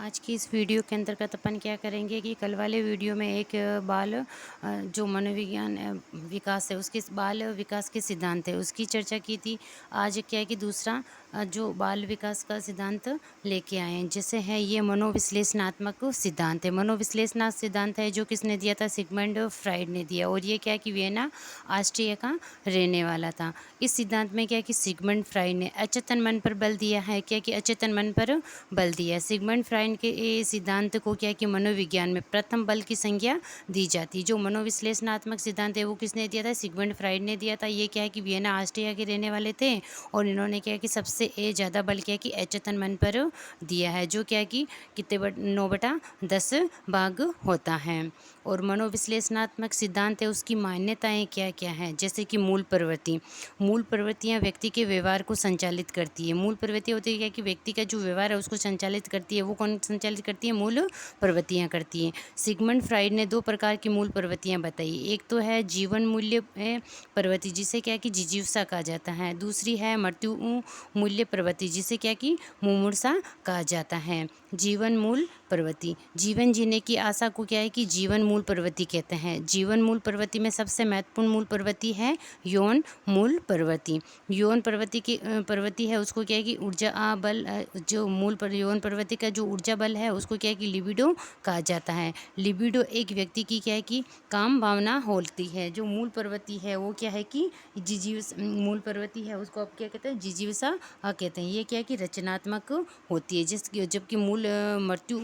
आज की इस वीडियो के अंतर्गत अपन क्या करेंगे कि कल वाले वीडियो में एक जो मनोविज्ञान विकास है उसके बाल विकास के सिद्धांत है उसकी चर्चा की थी। आज क्या है कि दूसरा जो बाल विकास का सिद्धांत लेके आए हैं, जैसे है ये मनोविश्लेषणात्मक सिद्धांत है। मनोविश्लेषणात्मक सिद्धांत है जो किसने दिया था? सिगमंड फ्राइड ने दिया। और ये क्या है कि वियना ऑस्ट्रिया का रहने वाला था। इस सिद्धांत में क्या है कि सिगमंड फ्राइड ने अचेतन मन पर बल दिया है। क्या कि अचेतन मन पर बल दिया। सिगमंड फ्राइड के सिद्धांत को क्या कि मनोविज्ञान में प्रथम बल की संज्ञा दी जाती। जो मनोविश्लेषणात्मक सिद्धांत है वो किसने दिया था? सिगमंड फ्राइड ने दिया था। ये क्या है कि वियना ऑस्ट्रिया के रहने वाले थे और इन्होंने क्या कि सबसे ज़्यादा बल क्या कि अचेतन मन पर दिया है, जो क्या कि कितने 9/10 भाग होता है। और मनोविश्लेषणात्मक सिद्धांत है उसकी मान्यताएं क्या क्या हैं, जैसे कि मूल प्रवृत्ति। मूल प्रवृत्तियां व्यक्ति के व्यवहार को संचालित करती है। मूल प्रवृत्तियां होती है क्या कि व्यक्ति का जो व्यवहार है उसको संचालित करती है। वो कौन संचालित करती है? मूल प्रवृत्तियां करती है। सिगमंड फ्राइड ने 2 प्रकार की मूल प्रवृत्तियां बताई। एक तो है जीवन मूल्य प्रवृत्ति, जिसे क्या कि जिजीविका कहा जाता है। दूसरी है मृत्यु मूल्य प्रवृत्ति, जिसे क्या कि मुमूर्षा कहा जाता है। जीवन मूल प्रवृत्ति, जीवन जीने की आशा को क्या है कि जीवन मूल प्रवृत्ति कहते हैं। जीवन मूल प्रवृत्ति में सबसे महत्वपूर्ण मूल प्रवृत्ति है यौन मूल प्रवृत्ति। यौन प्रवृत्ति की प्रवृत्ति है उसको क्या है कि ऊर्जा बल, जो यौन प्रवृत्ति का जो ऊर्जा बल है उसको क्या है कि लिबिडो कहा जाता है। लिबिडो एक व्यक्ति की क्या है कि काम भावना होती है। जो मूल प्रवृत्ति है वो क्या है कि मूल प्रवृत्ति है उसको आप क्या कहते हैं? जिजीविका कहते हैं। ये क्या है कि रचनात्मक होती है। जबकि मृत्यु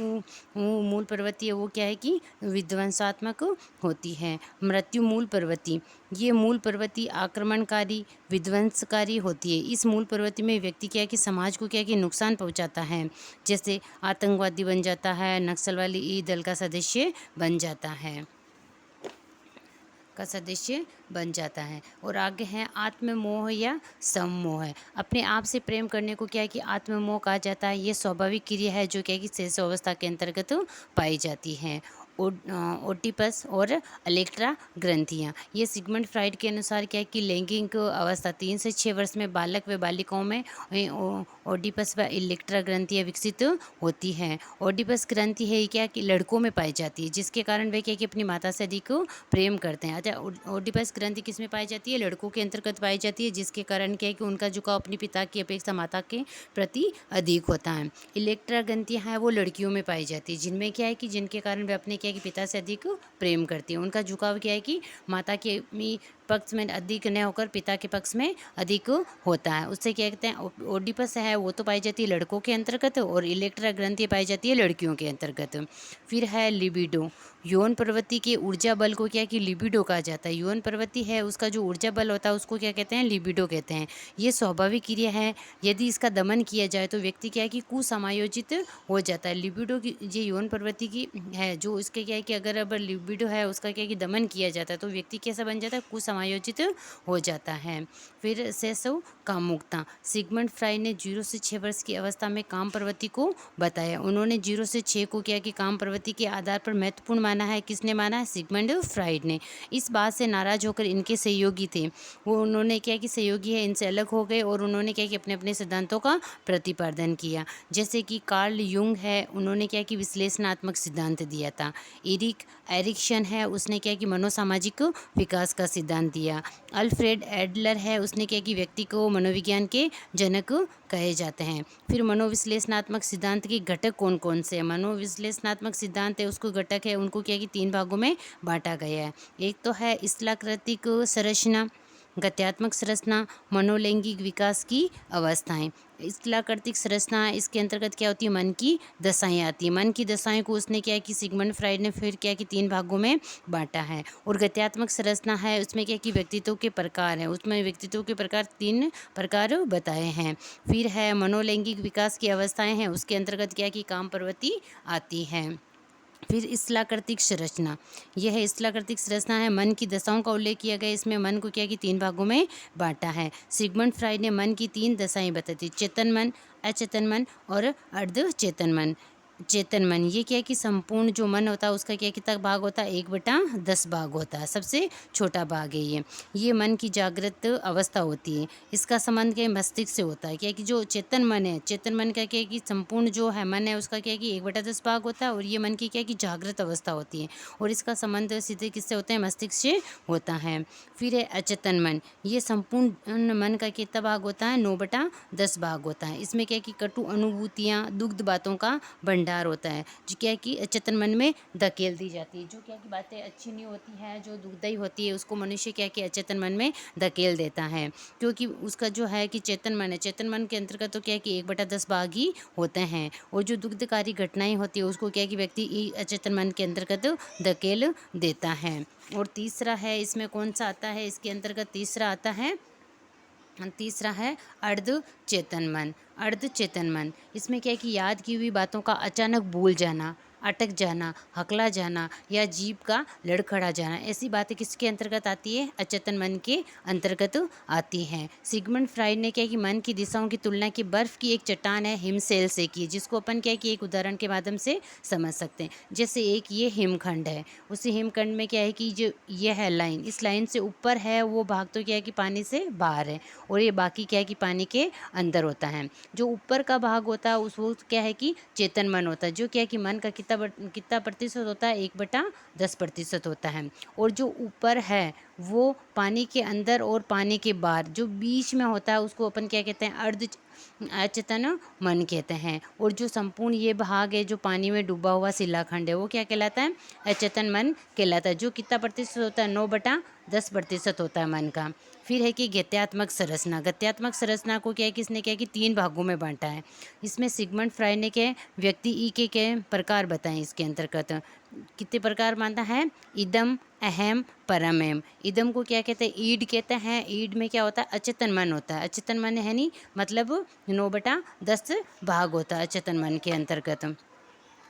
मूल प्रवृत्ति है वो क्या है कि विध्वंसात्मक होती है। मृत्यु मूल प्रवृत्ति, ये मूल प्रवृत्ति आक्रमणकारी विध्वंसकारी होती है। इस मूल प्रवृत्ति में व्यक्ति क्या है कि समाज को क्या है कि नुकसान पहुंचाता है, जैसे आतंकवादी बन जाता है, नक्सलवादी दल का सदस्य बन जाता है। और आगे है आत्ममोह या सम्मोह। अपने आप से प्रेम करने को क्या है कि आत्ममोह कहा जाता है। ये स्वाभाविक क्रिया है जो क्या है कि शेष अवस्था के अंतर्गत पाई जाती है। ओटिपस और इलेक्ट्रा ग्रंथियाँ, ये सिगमंड फ्राइड के अनुसार क्या है कि लैंगिक अवस्था 3 से 6 वर्ष में बालक व बालिकाओं में ओडिपस व इलेक्ट्रा ग्रंथियाँ विकसित होती हैं। ओडिपस ग्रंथि है क्या कि लड़कों में पाई जाती है, जिसके कारण वे क्या कि अपनी माता से अधिक प्रेम करते हैं। अच्छा, ओडिपस ग्रंथि किस में पाई जाती है? लड़कों के अंतर्गत पाई जाती है, जिसके कारण क्या है कि उनका झुकाव अपने पिता की अपेक्षा माता के प्रति अधिक होता है। इलेक्ट्रा ग्रंथियाँ हैं वो लड़कियों में पाई जाती है, जिनमें क्या है कि जिनके कारण वे अपने क्या है कि पिता से अधिक प्रेम करती है। उनका झुकाव क्या है कि माता के पक्ष में अधिक न होकर पिता के पक्ष में अधिक होता है। उससे क्या कहते हैं? ओडिपस है वो तो पाई जाती है लड़कों के अंतर्गत और इलेक्ट्रा ग्रंथि पाई जाती है लड़कियों के अंतर्गत। फिर है लिबिडो। यौन प्रवृत्ति के ऊर्जा बल को क्या है कि लिबिडो कहा जाता है। यौन प्रवृत्ति है उसका जो ऊर्जा बल होता है उसको क्या कहते हैं? लिबिडो कहते हैं। ये स्वाभाविक क्रिया है। यदि इसका दमन किया जाए तो व्यक्ति क्या है कि कुसमायोजित हो जाता है। लिबिडो की ये यौन प्रवृत्ति की है, जो इसके क्या है कि अगर लिबिडो है उसका क्या है कि दमन किया जाता है तो व्यक्ति कैसा बन जाता है? कुसमायोजित हो जाता है। फिर शैशव कामुकता। सिगमंड फ्राइड ने 0 से 6 वर्ष की अवस्था में काम प्रवृत्ति को बताया। उन्होंने 0 से 6 को क्या कि काम प्रवृत्ति के आधार पर महत्वपूर्ण माना है। किसने माना है? सिगमंड फ्राइड ने। इस बात से नाराज होकर इनके सहयोगी थे, वो उन्होंने क्या कि सहयोगी है इनसे अलग हो गए और उन्होंने क्या कि अपने अपने सिद्धांतों का प्रतिपादन किया। जैसे कि कार्ल युंग है, उन्होंने क्या कि विश्लेषणात्मक सिद्धांत दिया था। एरिक्सन है, उसने क्या कि मनोसामाजिक विकास का सिद्धांत दिया। अल्फ्रेड एडलर है, उसने क्या कि व्यक्ति को मनोविज्ञान के जनक कहे जाते हैं। फिर मनोविश्लेषणात्मक सिद्धांत के घटक कौन कौन से हैं? मनोविश्लेषणात्मक सिद्धांत है उसको घटक है उनको क्या कि 3 भागों में बांटा गया है। एक तो है स्थलाकृतिक संरचना, गत्यात्मक संरचना, मनोलैंगिक विकास की अवस्थाएं। स्थलाकृतिक संरचना, इसके अंतर्गत क्या होती है? मन की दशाएं आती है। मन की दशाएं को उसने क्या कि सिगमंड फ्राइड ने फिर क्या कि 3 भागों में बांटा है। और गत्यात्मक संरचना है उसमें क्या कि व्यक्तित्व के प्रकार हैं, उसमें व्यक्तित्व के प्रकार 3 प्रकार बताए हैं। फिर है मनोलैंगिक विकास की अवस्थाएं हैं, उसके अंतर्गत क्या कि काम प्रवृत्ति आती है। फिर स्थलाकृतिक संरचना, यह है स्थलाकृतिक संरचना है, मन की दशाओं का उल्लेख किया गया। इसमें मन को क्या कि 3 भागों में बांटा है। सिगमंड फ्राइड ने मन की 3 दशाएं बताई थी: चेतन मन, अचेतन मन और अर्धचेतन मन। चेतन मन, ये क्या है कि संपूर्ण जो मन होता है उसका क्या कितना भाग होता है, 1/10 भाग होता है, सबसे छोटा भाग है ये मन की जागृत अवस्था होती है। इसका संबंध क्या है, मस्तिष्क से होता है। क्या है कि जो चेतन मन है, चेतन मन का क्या है कि संपूर्ण जो है मन है उसका क्या है कि 1/10 भाग होता है, और ये मन की क्या है कि जागृत अवस्था होती है, और इसका संबंध सीधे किससे होता है, मस्तिष्क से होता है। फिर है अचेतन मन, ये संपूर्ण मन का कितना भाग होता है, 9/10 भाग होता है। इसमें क्या है कि कटु अनुभूतियाँ, दुग्ध बातों का भंडार होता है, जो क्या है कि अचेतन मन में धकेल दी जाती है। जो क्या है कि बातें अच्छी नहीं होती हैं, जो दुखदायी होती है, उसको मनुष्य क्या है कि अचेतन मन में धकेल देता है, क्योंकि उसका जो है कि चेतन मन है, चेतन मन के अंतर्गत तो क्या है कि 1/10 भाग ही होते हैं, और जो दुग्धकारी घटनाएं होती है उसको क्या है कि व्यक्ति अचेतन मन के अंतर्गत धकेल देता है। और तीसरा है, इसमें कौन सा आता है, इसके अंतर्गत तीसरा आता है, तीसरा है अर्ध चेतन मन। अर्ध चेतन मन, इसमें क्या है कि याद की हुई बातों का अचानक भूल जाना, अटक जाना, हकला जाना, या जीभ का लड़खड़ा जाना, ऐसी बातें किसके अंतर्गत आती है, अचेतन मन के अंतर्गत आती हैं। सिगमंड फ्राइड ने क्या है कि मन की दिशाओं की तुलना की बर्फ की एक चट्टान है हिमशैल से की, जिसको अपन क्या है कि एक उदाहरण के माध्यम से समझ सकते हैं। जैसे एक ये हिमखंड है, उसी हिमखंड में क्या है कि जो ये है लाइन, इस लाइन से ऊपर है वो भाग तो क्या है कि पानी से बाहर है, और ये बाकी क्या है कि पानी के अंदर होता है। जो ऊपर का भाग होता है उस वो क्या है कि चेतन मन होता है, जो क्या है कि मन का कितना प्रतिशत होता है, 1/10% होता है। और जो ऊपर है वो पानी के अंदर और पानी के बाहर जो बीच में होता है उसको अपन क्या कहते हैं, अर्ध अचेतन मन कहते हैं। और जो संपूर्ण ये भाग है जो पानी में डूबा हुआ शिलाखंड है वो क्या कहलाता है, अचेतन मन कहलाता है, जो कितना प्रतिशत होता है, 9/10% होता है मन का। फिर है कि गत्यात्मक संरचना, गत्यात्मक संरचना को क्या है कि इसने क्या है कि 3 भागों में बांटा है। इसमें सिगमंड फ्राइड ने क्या व्यक्ति ई के प्रकार बताए, इसके अंतर्गत कितने प्रकार मानता है, इदम, अहम, परम। इदम को क्या कहते हैं, ईड कहते हैं। ईड में क्या होता है, अचेतन मन होता है। अचेतन मन है नहीं, मतलब 9/10 भाग होता है अचेतन मन के अंतर्गत।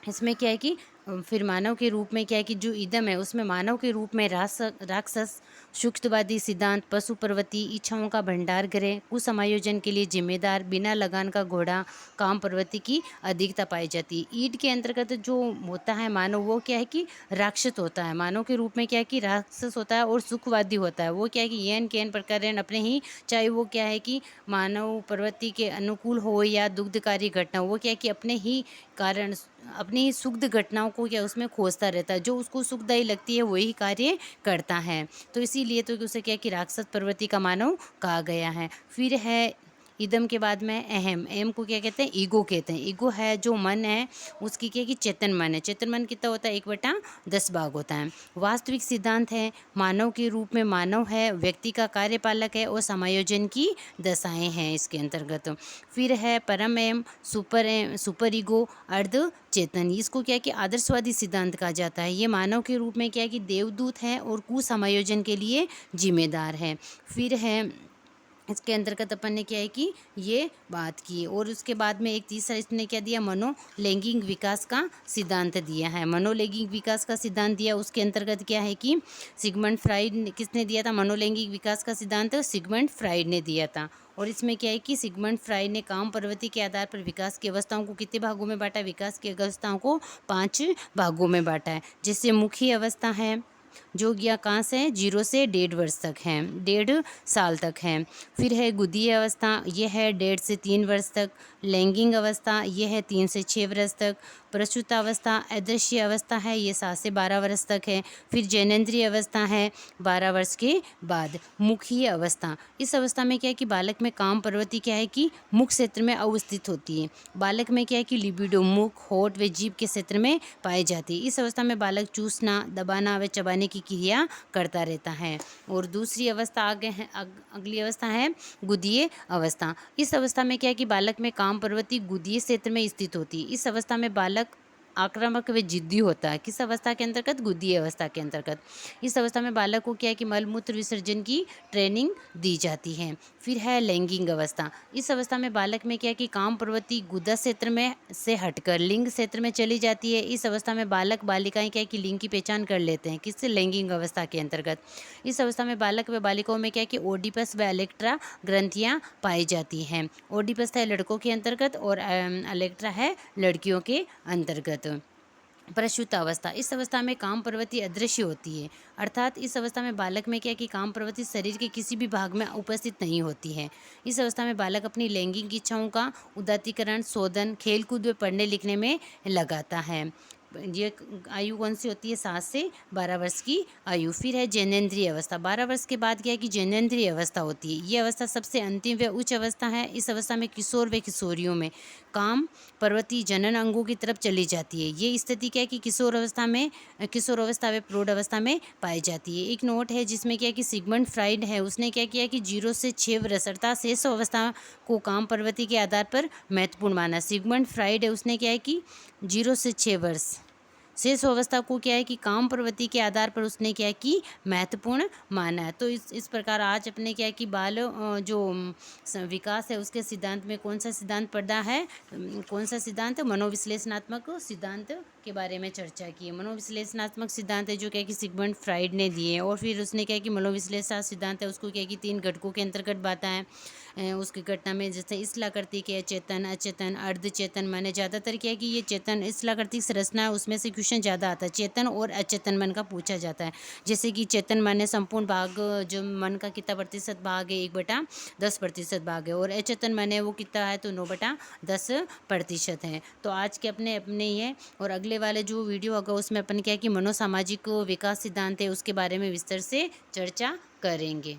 इसमें क्या है कि फिर मानव के रूप में क्या है कि जो इदम है उसमें मानव के रूप में राक्षस, सुखवादी सिद्धांत, पशु पर्वती, इच्छाओं का भंडार ग्रह, कुसमायोजन के लिए जिम्मेदार, बिना लगान का घोड़ा, काम पर्वती की अधिकता पाई जाती है। ईड के अंतर्गत जो होता है मानव, वो क्या है कि राक्षस होता है, मानव के रूप में क्या है कि राक्षस होता है, और सुखवादी होता है, वो क्या है कि येन केन प्रकार अपने ही, चाहे वो क्या है कि मानव प्रवृत्ति के अनुकूल हो या दुग्धकारी घटना, वो क्या है कि अपने ही कारण, अपनी सुखद घटनाओं को क्या उसमें खोजता रहता है, जो उसको सुखदायी लगती है वही कार्य करता है, तो इसीलिए तो उसे क्या कि राक्षस प्रवृत्ति का मानव कहा गया है। फिर है इदम के बाद में अहम, अहम को क्या कहते हैं, ईगो कहते हैं। ईगो है जो मन है उसकी क्या कि चेतन मन है, चेतन मन कितना होता है, 1/10 भाग होता है। वास्तविक सिद्धांत है, मानव के रूप में मानव है, व्यक्ति का कार्यपालक है, और समायोजन की दशाएं हैं इसके अंतर्गत। फिर है परम एम, सुपर ईगो, अर्ध चेतन, इसको क्या कि आदर्शवादी सिद्धांत कहा जाता है। ये मानव के रूप में क्या है कि देवदूत है और कुसमायोजन के लिए जिम्मेदार है। फिर है इसके अंतर्गत अपन ने क्या है कि ये बात की, और उसके बाद में एक तीसरा इसने क्या दिया, मनोलैंगिक विकास का सिद्धांत दिया है। मनोलैंगिक विकास का सिद्धांत दिया, उसके अंतर्गत क्या है कि सिगमंड फ्राइड ने, किसने दिया था मनोलैंगिक विकास का सिद्धांत, सिगमंड फ्राइड ने दिया था। और इसमें क्या है कि सिगमंड फ्राइड ने काम प्रवृत्ति के आधार पर विकास की अवस्थाओं को कितने भागों में बांटा, विकास की अवस्थाओं को 5 भागों में बांटा है। जिससे मुख्य अवस्था है जो या कहाँ से 0 से 1.5 वर्ष तक है, 1.5 साल तक है। फिर है गुदीय अवस्था, ये है 1.5 से 3 वर्ष तक। लैंगिक अवस्था ये है 3 से 6 वर्ष तक। प्रसूतावस्था, अदृश्य अवस्था है, ये 7 से 12 वर्ष तक है। फिर जैनेन्द्रीय अवस्था है 12 वर्ष के बाद। मुखीय अवस्था, इस अवस्था में क्या है कि बालक में काम प्रवृत्ति क्या है कि मुख क्षेत्र में अवस्थित होती है। बालक में क्या है कि लिबिडो मुख, होठ व जीभ के क्षेत्र में पाई जाती है। इस अवस्था में बालक चूसना, दबाना व चबाने की क्रिया करता रहता है। और दूसरी अवस्था आगे है, अगली अवस्था है गुदीय अवस्था। इस अवस्था में क्या है कि बालक में काम प्रवृत्ति गुदीय क्षेत्र में स्थित होती है। इस अवस्था में बालक आक्रामक व जिद्दी होता है। किस अवस्था के अंतर्गत? गुद्दी अवस्था के अंतर्गत। इस अवस्था में बालक को क्या है कि मलमूत्र विसर्जन की ट्रेनिंग दी जाती है। फिर है लैंगिक अवस्था। इस अवस्था में बालक में क्या है कि काम प्रवृत्ति गुदा क्षेत्र में से हटकर लिंग क्षेत्र में चली जाती है। इस अवस्था में बालक बालिकाएं क्या है कि लिंग की पहचान कर लेते हैं। किससे? लैंगिक अवस्था के अंतर्गत। इस अवस्था में बालक व बालिकाओं में क्या है कि ओडिपस व इलेक्ट्रा ग्रंथियां पाई जाती हैं। ओडिपस है लड़कों के अंतर्गत और इलेक्ट्रा है लड़कियों के अंतर्गत। प्रसूत अवस्था। इस अवस्था में काम प्रवृत्ति अदृश्य होती है, अर्थात इस अवस्था में बालक में क्या है कि काम प्रवृत्ति शरीर के किसी भी भाग में उपस्थित नहीं होती है। इस अवस्था में बालक अपनी लैंगिक इच्छाओं का उदात्तीकरण, शोधन, खेलकूद व पढ़ने लिखने में लगाता है। ये आयु कौन सी होती है? 7 से 12 वर्ष की आयु। फिर है जैनेंद्रिय अवस्था। 12 वर्ष के बाद क्या है कि जैनेंद्रिय अवस्था होती है। ये अवस्था सबसे अंतिम व उच्च अवस्था है। इस अवस्था में किशोर व किशोरियों में काम प्रवृत्ति जनन अंगों की तरफ चली जाती है। ये स्थिति क्या है कि किशोर अवस्था व प्रौढ़ अवस्था में पाई जाती है। एक नोट है जिसमें क्या है कि सिगमंड फ्राइड है, उसने क्या किया कि 0 से 6 वर्ष अर्थात शेष अवस्था को काम प्रवृत्ति के आधार पर महत्वपूर्ण माना। सिगमंड फ्राइड है, उसने क्या है कि 0 से 6 वर्ष शेष अवस्था को क्या है कि काम प्रवृत्ति के आधार पर उसने क्या है कि महत्वपूर्ण माना है। तो इस प्रकार आज अपने क्या है कि बाल जो विकास है उसके सिद्धांत में कौन सा सिद्धांत पढ़ा है? कौन सा सिद्धांत? मनोविश्लेषणात्मक सिद्धांत के बारे में चर्चा की है। मनोविश्लेषणात्मक सिद्धांत है जो क्या है कि सिगमंड फ्राइड ने दिए, और फिर उसने क्या है कि मनोविश्लेषण सिद्धांत है उसको क्या है कि 3 घटकों के अंतर्गत बांटा है। उसकी घटना में जैसे इस्लाकृति के चेतन, अचेतन, अर्धचेतन माने ज़्यादातर क्या है कि ये चेतन इस्लाकृतिक संरचना है, उसमें से क्वेश्चन ज़्यादा आता है। चेतन और अचेतन मन का पूछा जाता है। जैसे कि चेतन माने संपूर्ण भाग, जो मन का कितना प्रतिशत भाग है? 1/10% भाग है। और अचेतन माने वो कितना है? तो 9/10% है। तो आज के अपने ये और अगले वाले जो वीडियो होगा उसमें अपन क्या है कि मनोसामाजिक विकास सिद्धांत है उसके बारे में विस्तार से चर्चा करेंगे।